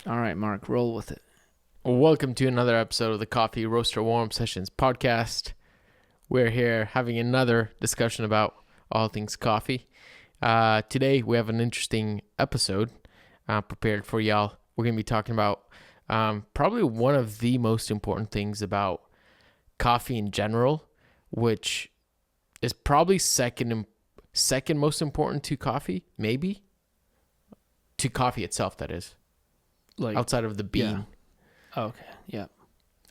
All right, Mark, roll with it. Welcome to another episode of the Coffee Roaster Warm Sessions podcast. We're here having another discussion about all things coffee. Today we have an interesting episode prepared for y'all. We're going to be talking about probably one of the most important things about coffee in general, which is probably second most important to coffee, maybe. To coffee itself, that is. Like Outside of the bean. Yeah. Okay. Yeah.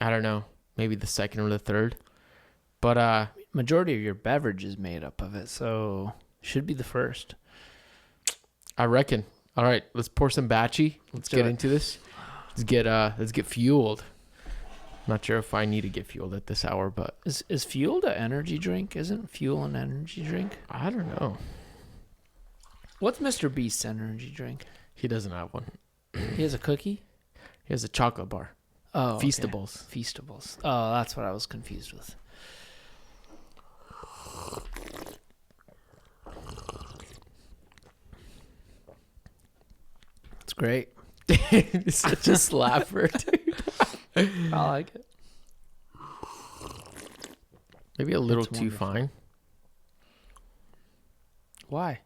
I don't know. Maybe the second or the third. But Majority of your beverage is made up of it, so should be the first. I reckon. All right, let's pour some batchy. Let's get into this. Let's get fueled. Not sure if I need to get fueled at this hour, but Is fuel an energy drink? Isn't fuel an energy drink? I don't know. What's Mr. Beast's energy drink? He doesn't have one. He has a cookie? He has a chocolate bar. Oh, okay. Feastables. Feastables. Oh, that's what I was confused with. It's great. It's such a slapper, dude. I like it. Maybe a little That's too wonderful. fine. Why?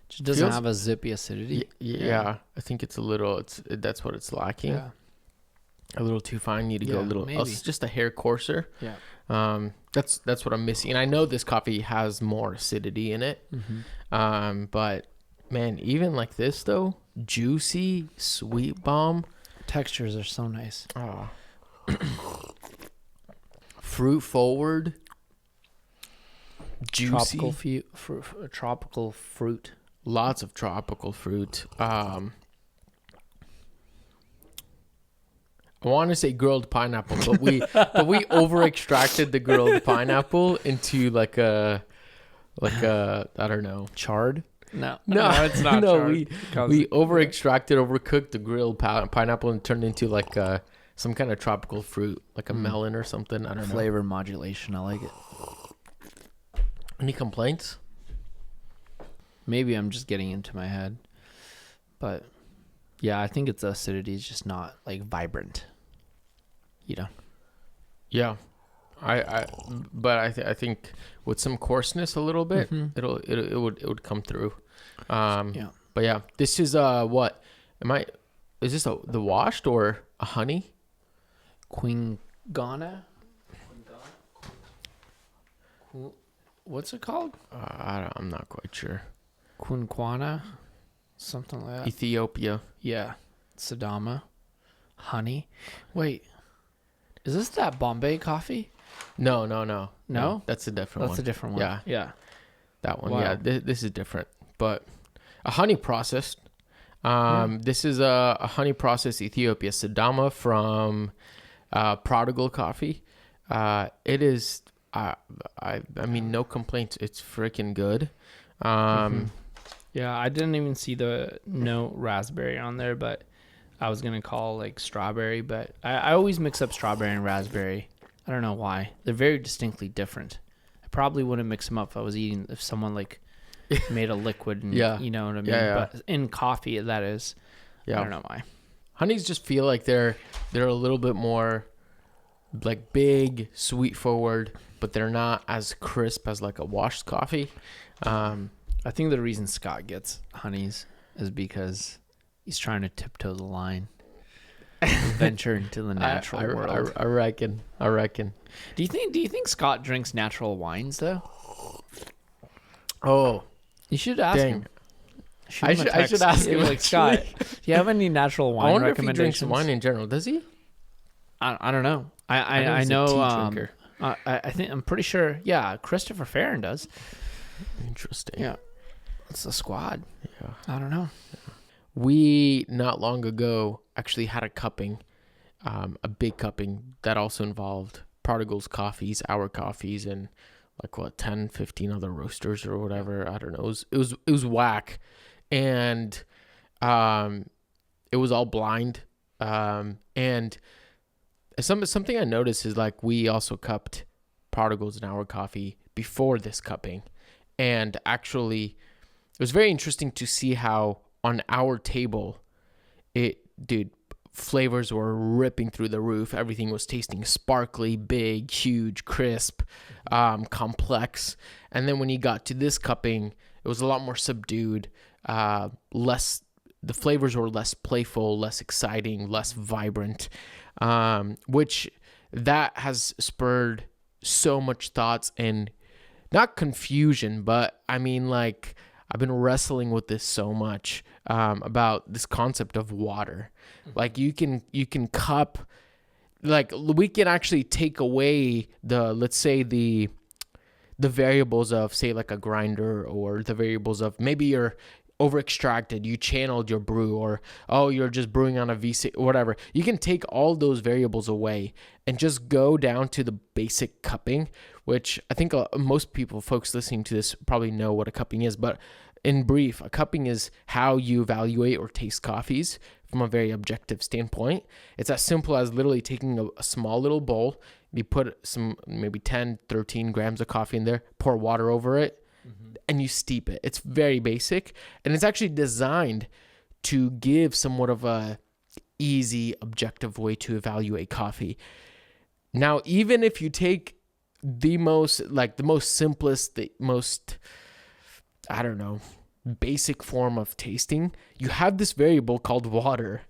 Just doesn't Feels- have a zippy acidity. Yeah, I think it's a little. That's what it's lacking. Yeah. A little too fine. Need to go a Yeah, little. maybe. Just a hair coarser. Yeah. That's what I'm missing. And I know this coffee has more acidity in it. Mm-hmm. But man, even like this though, juicy, sweet bomb. Textures are so nice. Oh. Fruit forward. Juicy. Tropical fruit. Lots of tropical fruit. I want to say grilled pineapple, but we over extracted the grilled pineapple into like a I don't know. Charred? No, It's not. No, charred. we over extracted, overcooked the grilled pineapple and turned into like some kind of tropical fruit, like a melon or something. I don't know. Flavor modulation. I like it. Any complaints? Maybe I'm just getting into my head, but yeah, I think its acidity is just not like vibrant. You know. Yeah, I think with some coarseness a little bit, Mhm. it would come through. Yeah. But yeah, this is what is this the washed or a honey? Quingana? What's it called? I'm not quite sure. Quinquana? Something like that. Ethiopia. Yeah. Sadama. Honey. Wait. Is this that Bombay coffee? No. No? That's a different one. That's a different one. Yeah. Yeah. That one. Wow. Yeah, this is different, but a honey processed. This is a honey processed Ethiopia Sadama from Prodigal Coffee. It is. I mean, no complaints. It's freaking good. Yeah, I didn't even see the no raspberry on there, but I was gonna call like strawberry, but I always mix up strawberry and raspberry. I don't know why. They're very distinctly different. I probably wouldn't mix them up if someone like made a liquid and Yeah. you know what I mean? Yeah. But in coffee that is. Yeah. I don't know why. Honeys just feel like they're a little bit more like big, sweet forward, but they're not as crisp as like a washed coffee. I think the reason Scott gets honeys is because he's trying to tiptoe the line. Venture into the natural world. I reckon. Do you think Scott drinks natural wines though? Oh, You should ask dang. him. I should ask him, like Scott. actually. Do you have any natural wine I wonder if he recommendations? drinks wine in general. Does he? I don't know. I know he's a know. tea drinker. I think I'm pretty sure. Yeah, Christopher Farron does. Interesting. Yeah, it's a squad. Yeah. I don't know. We not long ago actually had a cupping, a big cupping that also involved Prodigal's coffees, our coffees, and like 10, 15 other roasters or whatever. I don't know. It was whack, and it was all blind. And something I noticed is like we also cupped Prodigals in our coffee before this cupping, and actually it was very interesting to see how on our table it dude, flavors were ripping through the roof. Everything was tasting sparkly, big, huge, crisp, complex. And then when you got to this cupping, it was a lot more subdued, less. The flavors were less playful, less exciting, less vibrant, which that has spurred so much thoughts and not confusion, but I mean, like, I've been wrestling with this so much about this concept of water. Like you can cup, like we can actually take away let's say the variables of, say, like a grinder, or the variables of maybe you're over extracted, you channeled your brew, or you're just brewing on a VC or whatever. You can take all those variables away and just go down to the basic cupping, which I think most folks listening to this probably know what a cupping is. But in brief, a cupping is how you evaluate or taste coffees from a very objective standpoint. It's as simple as literally taking a small little bowl. You put some maybe 10, 13 grams of coffee in there, pour water over it, and you steep it. It's very basic, and it's actually designed to give somewhat of a easy, objective way to evaluate coffee. Now, even if you take the most simplest, the most, I don't know, basic form of tasting, you have this variable called water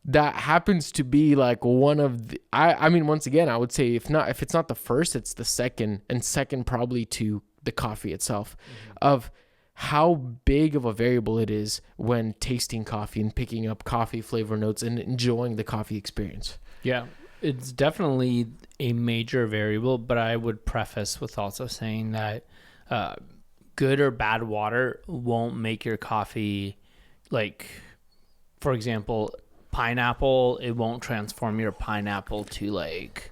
that happens to be like one of the, I mean, once again, I would say if it's not the first, it's the second, and second probably to the coffee itself, of how big of a variable it is when tasting coffee and picking up coffee flavor notes and enjoying the coffee experience. Yeah, it's definitely a major variable, but I would preface with also saying that good or bad water won't make your coffee, like, for example, pineapple, it won't transform your pineapple to like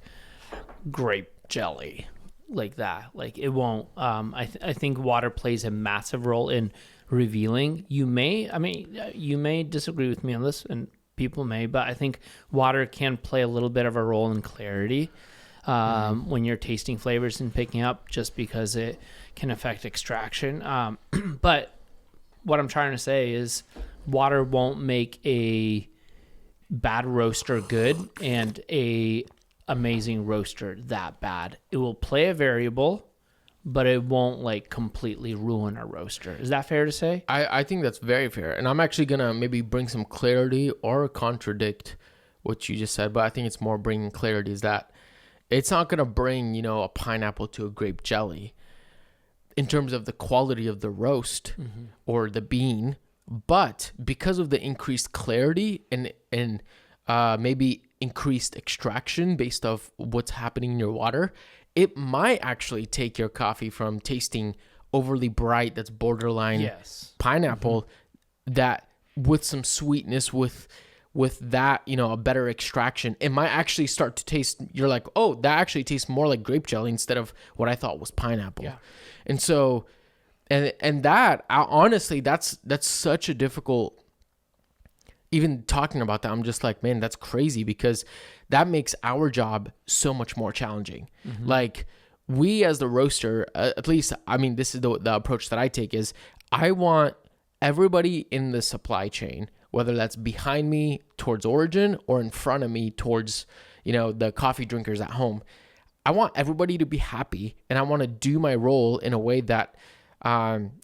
grape jelly like that. Like it won't. I think water plays a massive role in revealing. You may disagree with me on this, and people may, but I think water can play a little bit of a role in clarity when you're tasting flavors and picking up, just because it can affect extraction. But what I'm trying to say is water won't make a bad roaster good and a amazing roaster that bad. It will play a variable, but it won't like completely ruin a roaster. Is that fair to say? I think that's very fair. And I'm actually going to maybe bring some clarity or contradict what you just said, but I think it's more bringing clarity, is that it's not going to bring, a pineapple to a grape jelly in terms of the quality of the roast or the bean. But because of the increased clarity and maybe increased extraction based off what's happening in your water, it might actually take your coffee from tasting overly bright, that's borderline pineapple, that with some sweetness, with that, a better extraction, it might actually start to taste, you're like, oh, that actually tastes more like grape jelly instead of what I thought was pineapple. Yeah. And so, and that, honestly, that's such a difficult, even talking about that, I'm just like, man, that's crazy, because that makes our job so much more challenging. Like, we as the roaster, at least, I mean, this is the approach that I take, is I want everybody in the supply chain, whether that's behind me towards origin or in front of me towards, the coffee drinkers at home, I want everybody to be happy, and I want to do my role in a way that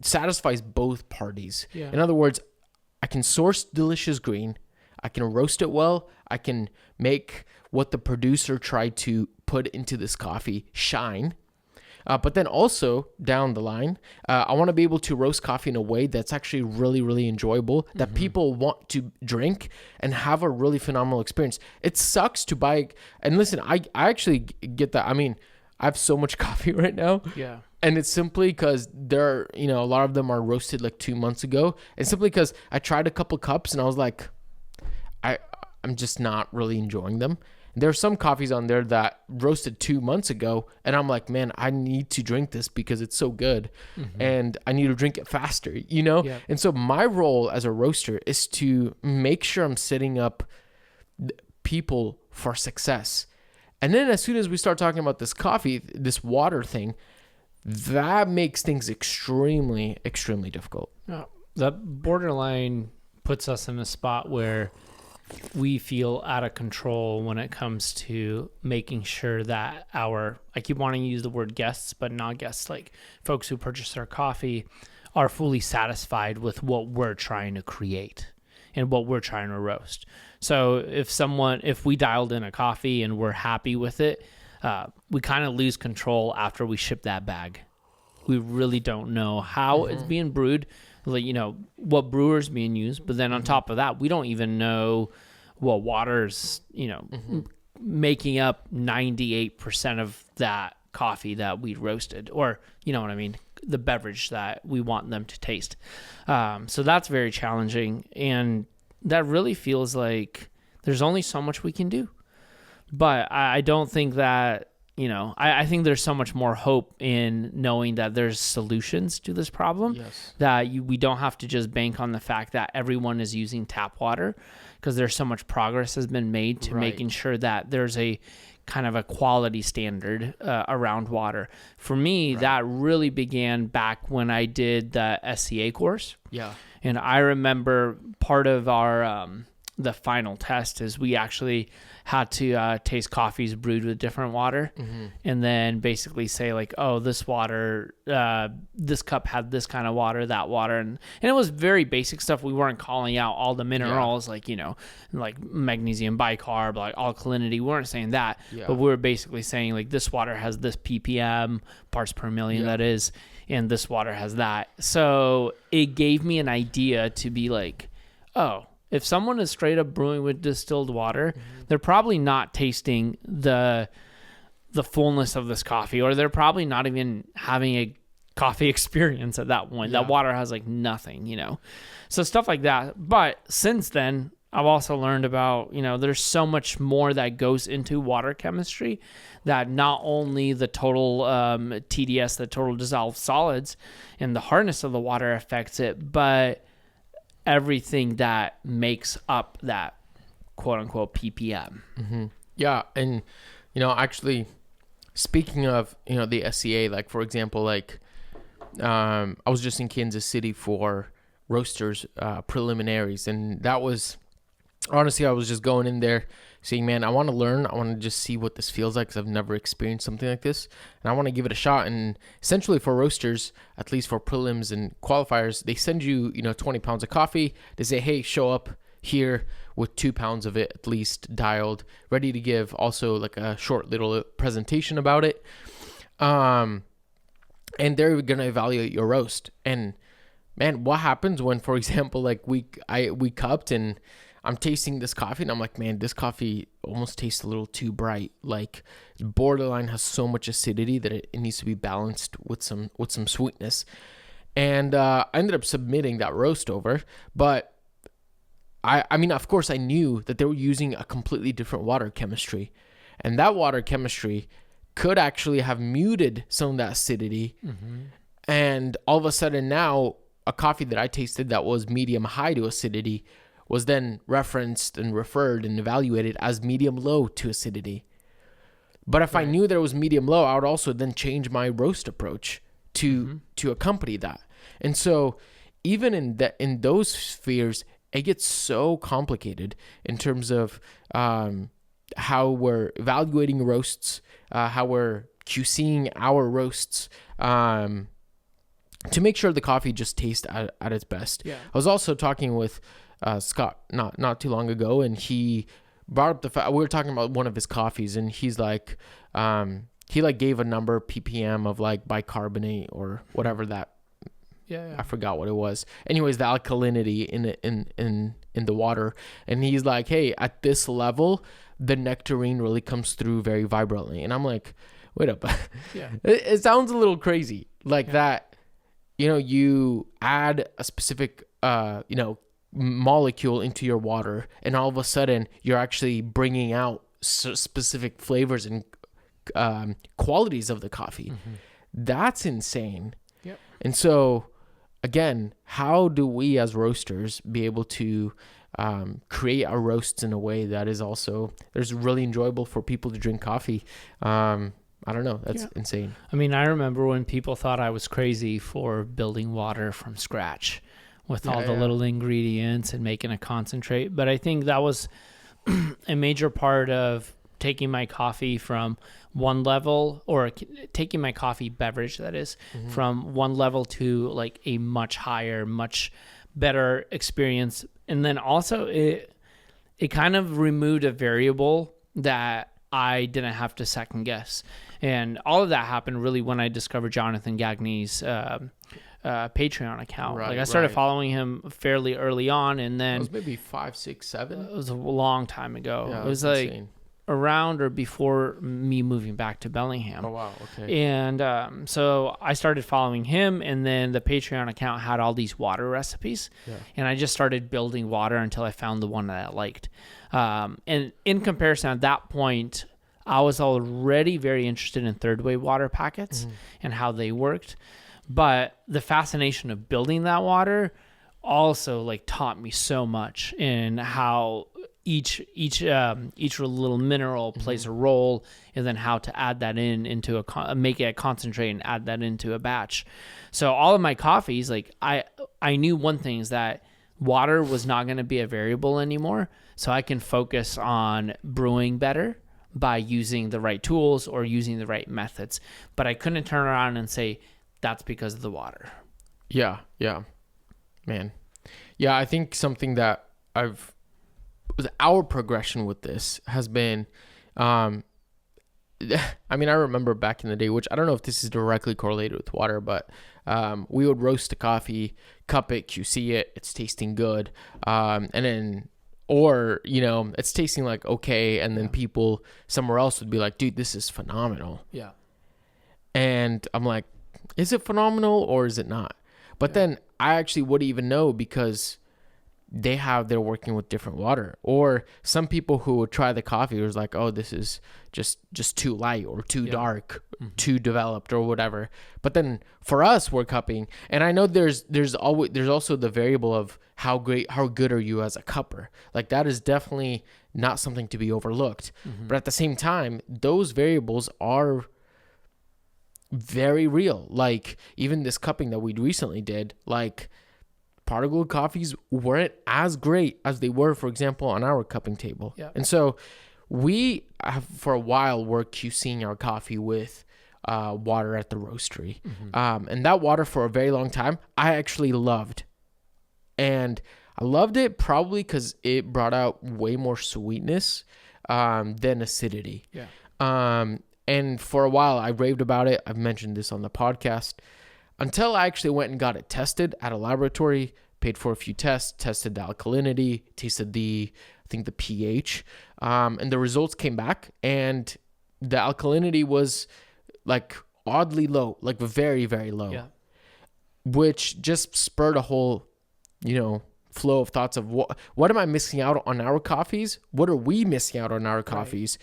satisfies both parties. Yeah. In other words, I can source delicious green, I can roast it well, I can make what the producer tried to put into this coffee shine. But then also down the line, I want to be able to roast coffee in a way that's actually really, really enjoyable, that people want to drink and have a really phenomenal experience. It sucks to buy, and listen, I actually get that. I mean, I have so much coffee right now. Yeah. And it's simply because they're, a lot of them are roasted like 2 months ago. And simply because I tried a couple cups and I was like, I'm just not really enjoying them. There are some coffees on there that roasted 2 months ago, and I'm like, man, I need to drink this because it's so good, and I need to drink it faster, Yeah. And so my role as a roaster is to make sure I'm setting up people for success. And then as soon as we start talking about this coffee, this water thing, that makes things extremely, extremely difficult. That borderline puts us in a spot where we feel out of control when it comes to making sure that I keep wanting to use the word guests, but not guests, like folks who purchase our coffee are fully satisfied with what we're trying to create and what we're trying to roast. So if we dialed in a coffee and we're happy with it, we kind of lose control after we ship that bag. We really don't know how it's being brewed, like, what brewer's being used. But then on top of that, we don't even know what water's, making up 98% of that coffee that we roasted, or, you know what I mean? The beverage that we want them to taste. So that's very challenging. And that really feels like there's only so much we can do. But I don't think that, I think there's so much more hope in knowing that there's solutions to this problem. Yes. That we don't have to just bank on the fact that everyone is using tap water, because there's so much progress has been made to making sure that there's a kind of a quality standard around water. For me, that really began back when I did the SCA course. Yeah. And I remember part of our the final test is we actually had to taste coffees brewed with different water, and then basically say like, oh, this water, this cup had this kind of water, that water, and it was very basic stuff. We weren't calling out all the minerals, like like magnesium bicarb, like alkalinity. We weren't saying that, but we were basically saying like this water has this ppm, parts per million, that is, and this water has that. So it gave me an idea to be like, oh, if someone is straight up brewing with distilled water, they're probably not tasting the fullness of this coffee, or they're probably not even having a coffee experience at that point. That water has like nothing, So stuff like that. But since then, I've also learned about, there's so much more that goes into water chemistry, that not only the total TDS, the total dissolved solids, and the hardness of the water affects it, but everything that makes up that quote unquote ppm. Yeah. And actually, speaking of the SCA, like for example, like I was just in Kansas City for roasters preliminaries, and that was honestly, I was just going in there saying, man, I want to learn. I want to just see what this feels like, because I've never experienced something like this, and I want to give it a shot. And essentially for roasters, at least for prelims and qualifiers, they send you 20 pounds of coffee. They say, hey, show up here with 2 pounds of it at least dialed, ready to give also like a short little presentation about it. And they're going to evaluate your roast. And man, what happens when, for example, like we cupped and I'm tasting this coffee and I'm like, man, this coffee almost tastes a little too bright. Like borderline has so much acidity that it needs to be balanced with some sweetness. And I ended up submitting that roast over, but I mean, of course I knew that they were using a completely different water chemistry, and that water chemistry could actually have muted some of that acidity. And all of a sudden now a coffee that I tasted that was medium high to acidity was then referenced and referred and evaluated as medium low to acidity. But if I knew there was medium low, I would also then change my roast approach to accompany that. And so even in those spheres, it gets so complicated in terms of how we're evaluating roasts, how we're QCing our roasts, to make sure the coffee just tastes at its best. I was also talking with Scott not too long ago, and he brought up the fact, we were talking about one of his coffees, and he's like, he like gave a number ppm of like bicarbonate or whatever that, I forgot what it was. Anyways, the alkalinity in the water, and he's like, hey, at this level, the nectarine really comes through very vibrantly. And I'm like, wait up, it sounds a little crazy, like that. You add a specific molecule into your water, and all of a sudden you're actually bringing out specific flavors and qualities of the coffee. That's insane. And so again, how do we as roasters be able to create our roasts in a way that is also really enjoyable for people to drink coffee? I don't know. That's insane. I mean, I remember when people thought I was crazy for building water from scratch, with all the little ingredients and making a concentrate. But I think that was a major part of taking my coffee from one level, or taking my coffee beverage, that is, from one level to like a much higher, much better experience. And then also it kind of removed a variable that I didn't have to second guess. And all of that happened really when I discovered Jonathan Gagne's Patreon account. Right, like I started following him fairly early on, and then it was maybe 5, 6, 7. It was a long time ago. Yeah, it was like insane. Around or before me moving back to Bellingham. Oh wow, okay. And so I started following him, and then the Patreon account had all these water recipes, and I just started building water until I found the one that I liked. And in comparison, at that point, I was already very interested in third wave water packets and how they worked. But the fascination of building that water also like taught me so much in how each little mineral plays a role, and then how to add that into make it a concentrate and add that into a batch. So all of my coffees, like I knew one thing is that water was not going to be a variable anymore. So I can focus on brewing better by using the right tools or using the right methods. But I couldn't turn around and say that's because of the water. Yeah, man. Yeah, I think something that our progression with this has been, I mean, I remember back in the day, which I don't know if this is directly correlated with water, but we would roast the coffee, cup it, QC it, it's tasting good, and then, or, it's tasting like okay, and then people somewhere else would be like, dude, this is phenomenal. Yeah. And I'm like, is it phenomenal or is it not? But then I actually wouldn't even know, because they're working with different water. Or some people who would try the coffee was like, oh, this is just too light or too dark, too developed or whatever. But then for us, we're cupping, and I know there's also the variable of how good are you as a cupper. Like that is definitely not something to be overlooked. But at the same time, those variables are very real. Like even this cupping that we recently did, like particle coffees weren't as great as they were, for example, on our cupping table. Yeah. And so we have for a while were QCing our coffee with water at the roastery. And that water for a very long time, I actually loved. And I loved it probably because it brought out way more sweetness than acidity. Yeah. And for a while, I raved about it. I've mentioned this on the podcast. Until I actually went and got it tested at a laboratory, paid for a few tests, tested the alkalinity, tasted the pH, and the results came back, and the alkalinity was like oddly low, like very, very low, which just spurred a whole, flow of thoughts of what am I missing out on our coffees? What are we missing out on our coffees?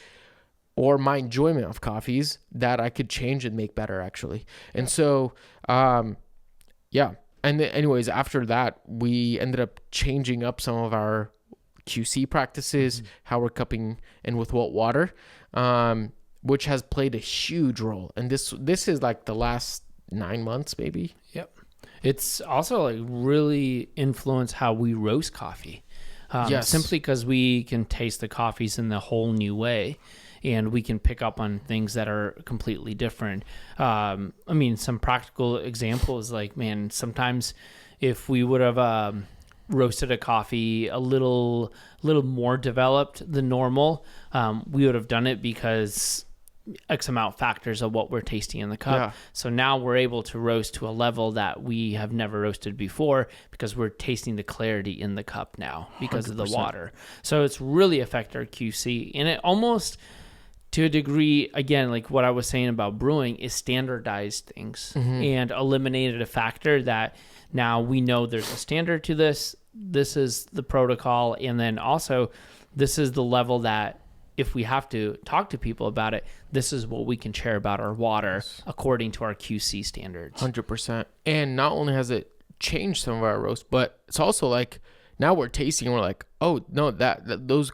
Or my enjoyment of coffees that I could change and make better, actually. And so, And then anyways, after that, we ended up changing up some of our QC practices, how we're cupping and with what water, which has played a huge role. And this is like the last 9 months, maybe. Yep. It's also like really influenced how we roast coffee. Simply because we can taste the coffees in the whole new way. And we can pick up on things that are completely different. Some practical examples, like, man, sometimes if we would have roasted a coffee a little more developed than normal, we would have done it because X amount factors of what we're tasting in the cup. Yeah. So now we're able to roast to a level that we have never roasted before because we're tasting the clarity in the cup now because 100%. Of the water. So it's really affected our QC. And it almost, to a degree, again, like what I was saying about brewing, is standardized things and eliminated a factor that now we know there's a standard to this. This is the protocol. And then also this is the level that if we have to talk to people about it, this is what we can share about our water according to our QC standards. 100%. And not only has it changed some of our roasts, but it's also like now we're tasting and we're like, oh no, those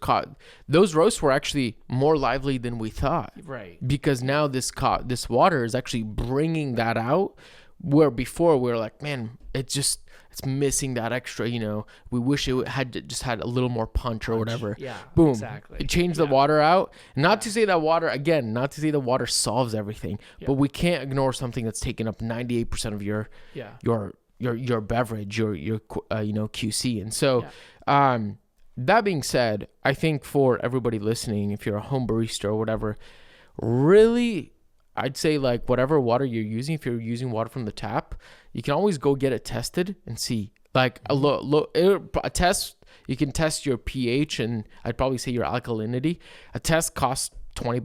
roasts were actually more lively than we thought. Right. Because now this water is actually bringing that out, where before we were like, man, it's it's missing that extra, we wish it just had a little more punch or whatever. Yeah, Boom. exactly. It changed the water out. Not to say that water solves everything, but we can't ignore something that's taken up 98% of your beverage, your QC. And so, that being said, I think for everybody listening, if you're a home barista or whatever, really, I'd say like whatever water you're using, if you're using water from the tap, you can always go get it tested and see. Like a test, you can test your pH and I'd probably say your alkalinity. A test costs $20,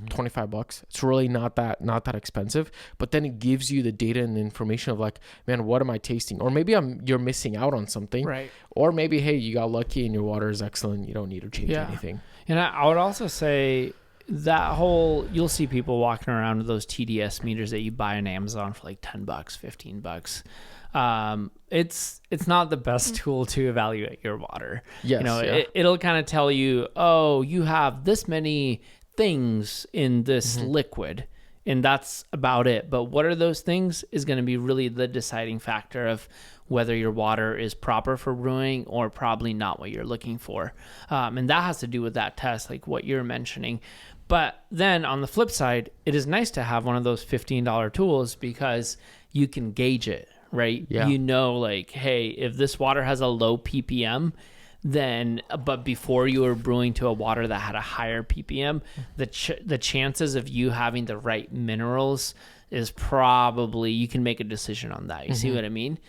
$25. It's really not that expensive, but then it gives you the data and the information of like, man, what am I tasting? Or maybe you're missing out on something, right? Or maybe, hey, you got lucky and your water is excellent. You don't need to change anything. And I would also say that you'll see people walking around with those TDS meters that you buy on Amazon for like $10, $15. It's not the best tool to evaluate your water. Yes, it'll kind of tell you, oh, you have this many things in this liquid, and that's about it. But what are those things is going to be really the deciding factor of whether your water is proper for brewing or probably not what you're looking for. And that has to do with that test, like what you're mentioning. But then on the flip side, it is nice to have one of those $15 tools because you can gauge it, right? Yeah. Like, hey, if this water has a low ppm, but before you were brewing to a water that had a higher ppm, the chances of you having the right minerals is probably, you can make a decision on that. You see what I mean?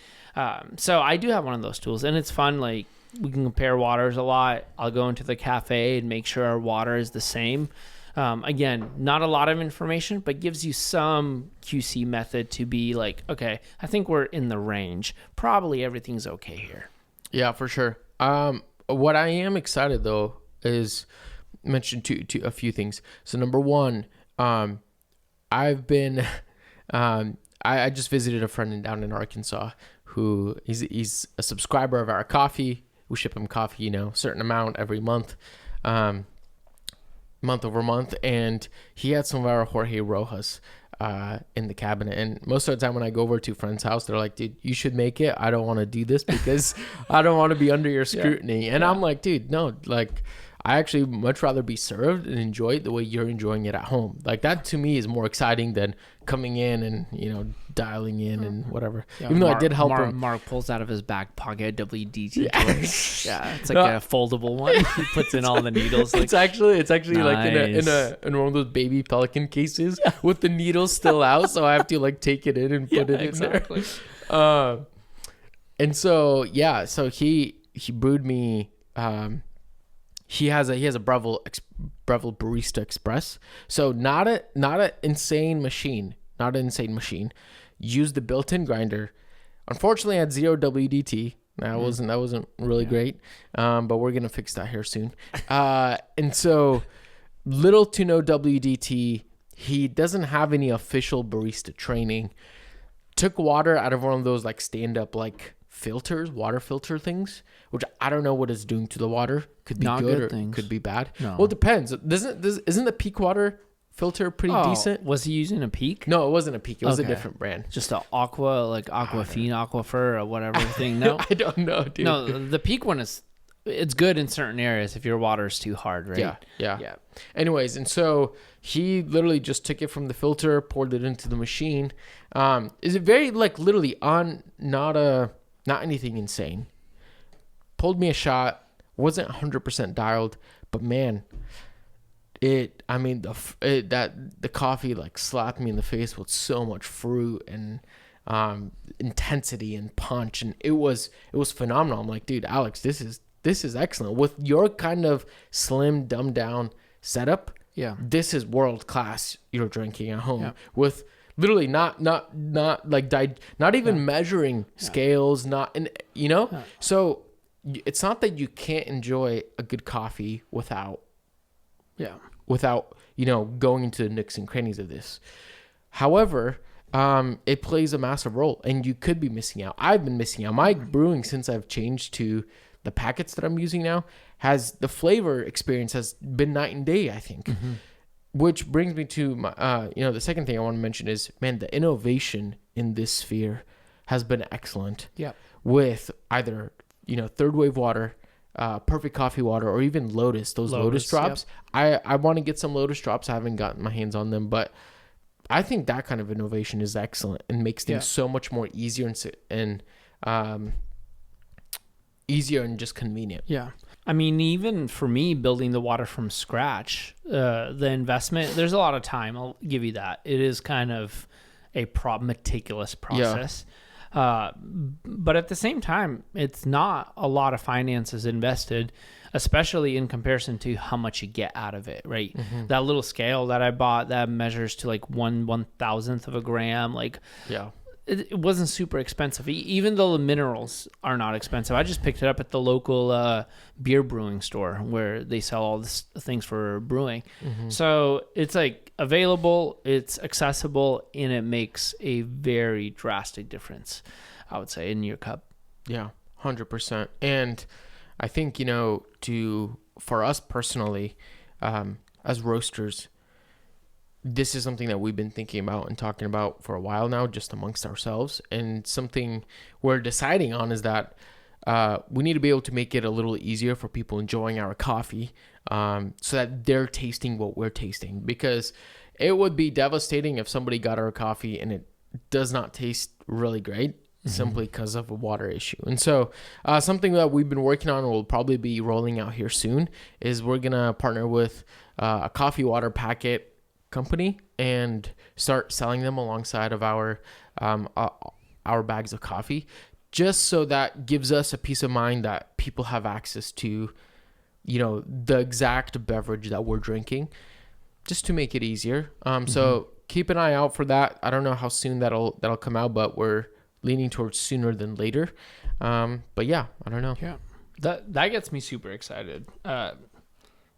So I do have one of those tools, and it's fun. Like, we can compare waters a lot. I'll go into the cafe and make sure our water is the same. Again, not a lot of information, but gives you some QC method to be like, okay, I think we're in the range. Probably everything's okay here. Yeah, for sure. What I am excited though is mention to a few things. So number one, I've been, I just visited a friend down in Arkansas who he's a subscriber of our coffee. We ship him coffee, certain amount every month, month over month. And he had some of our Jorge Rojas in the cabinet. And most of the time when I go over to a friend's house, they're like, dude, you should make it. I don't want to do this because I don't want to be under your scrutiny. And I'm like, dude, no, like, I actually much rather be served and enjoy it the way you're enjoying it at home. Like, that to me is more exciting than coming in and, dialing in and whatever. Yeah, even though I did help him. Mark pulls out of his back pocket a WDT toy. Yeah, it's like a foldable one. He puts in all the needles. Like, it's actually nice. like in one of those baby Pelican cases with the needles still out. So I have to like take it in and put it in there. And so, so he brewed me, he has a Breville Barista Express. So not an insane machine. Used the built-in grinder. Unfortunately, I had 0 WDT. That wasn't really great. But we're gonna fix that here soon. And so little to no WDT. He doesn't have any official barista training. Took water out of one of those like stand-up like water filter things, which I don't know what it's doing to the water. Could be good or things. Could be bad. No. Well, it depends. Isn't the Peak water filter pretty decent? Was he using a Peak? No, it wasn't a Peak. It was a different brand. Just an Aqua, like Aquafina, Aquifer, or whatever thing. No, I don't know, dude. No, the Peak one it's good in certain areas if your water is too hard, right? Yeah. Anyways, and so he literally just took it from the filter, poured it into the machine. Is it very like literally on not anything insane. Pulled me a shot. Wasn't 100% dialed, but man, the coffee like slapped me in the face with so much fruit and intensity and punch, and it was phenomenal. I'm like, dude, Alex, this is excellent with your kind of slim, dumbed down setup. Yeah, this is world class. You're drinking at home with literally not even measuring scales, So it's not that you can't enjoy a good coffee without going into the nooks and crannies of this. However, it plays a massive role, and you could be missing out. I've been missing out. My brewing, since I've changed to the packets that I'm using now, the flavor experience has been night and day, I think. Mm-hmm. Which brings me to my, the second thing I want to mention is, man, the innovation in this sphere has been excellent. Yeah. With either, third wave water, perfect coffee water, or even Lotus, those Lotus drops. Yep. I want to get some Lotus drops. I haven't gotten my hands on them, but I think that kind of innovation is excellent and makes things so much more easier and easier and just convenient. Yeah. I mean, even for me, building the water from scratch, the investment, there's a lot of time. I'll give you that. It is kind of a meticulous process. But at the same time, it's not a lot of finances invested, especially in comparison to how much you get out of it, right? Mm-hmm. That little scale that I bought that measures to like 1/1000th of a gram, it wasn't super expensive, even though the minerals are not expensive. I just picked it up at the local beer brewing store where they sell all this things for brewing. Mm-hmm. So it's like available, it's accessible, and it makes a very drastic difference, I would say, in your cup. Yeah, 100%. And I think, for us personally, as roasters, this is something that we've been thinking about and talking about for a while now, just amongst ourselves. And something we're deciding on is that we need to be able to make it a little easier for people enjoying our coffee, so that they're tasting what we're tasting. Because it would be devastating if somebody got our coffee and it does not taste really great, simply because of a water issue. And so something that we've been working on and will probably be rolling out here soon is we're going to partner with a coffee water packet company and start selling them alongside of our bags of coffee, just so that gives us a peace of mind that people have access to, the exact beverage that we're drinking, just to make it easier. So keep an eye out for that. I don't know how soon that'll come out, but we're leaning towards sooner than later. But yeah, I don't know. Yeah, that gets me super excited.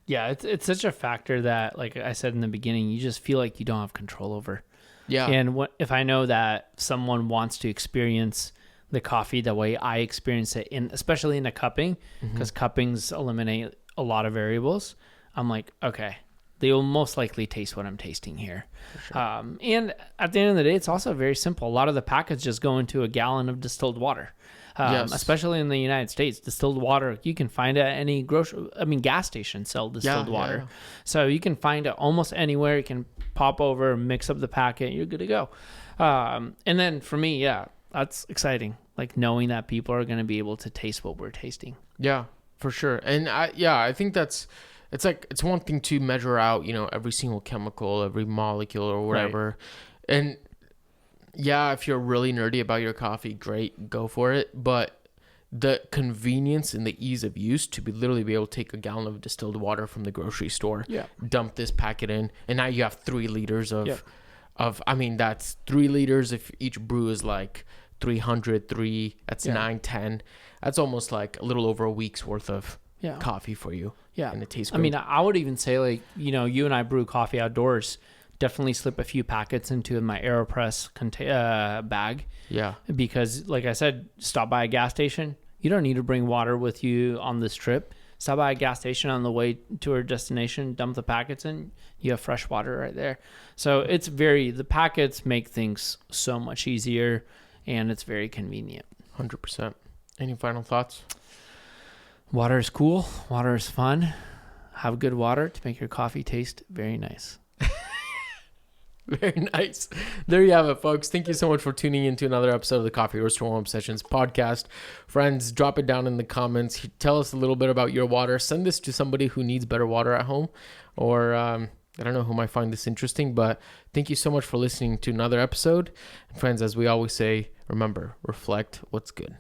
Yeah, it's such a factor that, like I said in the beginning, you just feel like you don't have control over. Yeah. And if I know that someone wants to experience the coffee the way I experience it, especially in a cupping, because cuppings eliminate a lot of variables, I'm like, okay, they will most likely taste what I'm tasting here. Sure. And at the end of the day, it's also very simple. A lot of the packets just go into a gallon of distilled water. Especially in the United States, distilled water, you can find it at any gas station sell distilled water. Yeah. So you can find it almost anywhere. You can pop over, mix up the packet, you're good to go. And then for me, that's exciting. Like knowing that people are going to be able to taste what we're tasting. Yeah, for sure. And I think it's one thing to measure out, every single chemical, every molecule or whatever. Right. And if you're really nerdy about your coffee, great, go for it. But the convenience and the ease of use to literally be able to take a gallon of distilled water from the grocery store, dump this packet in, and now you have 3 liters of that's 3 liters if each brew is like 300, that's 9, 10. That's almost like a little over a week's worth of coffee for you. Yeah. And it tastes great. I mean, I would even say, like, you and I brew coffee outdoors. Definitely slip a few packets into my AeroPress bag. Yeah. Because, like I said, stop by a gas station. You don't need to bring water with you on this trip. Stop by a gas station on the way to our destination, dump the packets in. You have fresh water right there. So the packets make things so much easier, and it's very convenient. 100%. Any final thoughts? Water is cool. Water is fun. Have good water to make your coffee taste very nice. Very nice. There you have it, folks. Thank you so much for tuning in to another episode of the Coffee Roaster Warm Sessions podcast. Friends, drop it down in the comments. Tell us a little bit about your water. Send this to somebody who needs better water at home, or I don't know who might find this interesting, but thank you so much for listening to another episode. And friends, as we always say, remember, reflect what's good.